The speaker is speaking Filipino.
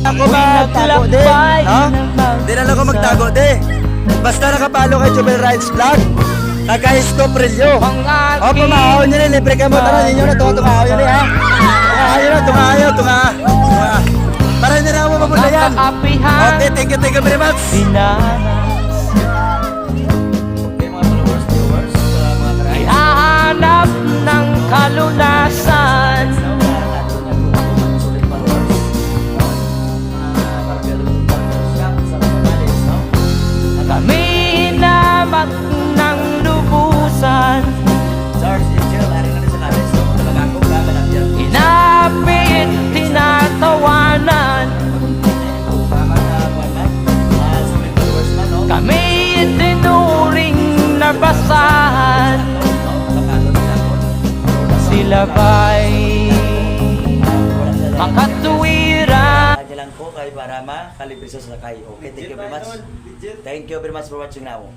Ako magtago de, no? Di na lang ako magtago de. Basta nakapalo kay Jubel Rides Vlog. Kakahisto Prilyo. O, pumahon nyo na, libre ka mo. Tara ninyo na, tungahaw nyo na, ha? Tungahaw, tunga. Para hindi na ako mabula yan. Okay, thank you very much. Ihahanap ng kalunasan. Kami hinamak ng lubusan. Inapit, tinatawanan. Kami tinuring na basahan. Sila ba'y makatuwiran? Lang po kay para makalibre sa sakay. Okay, thank you very much. Thank you very much for watching now.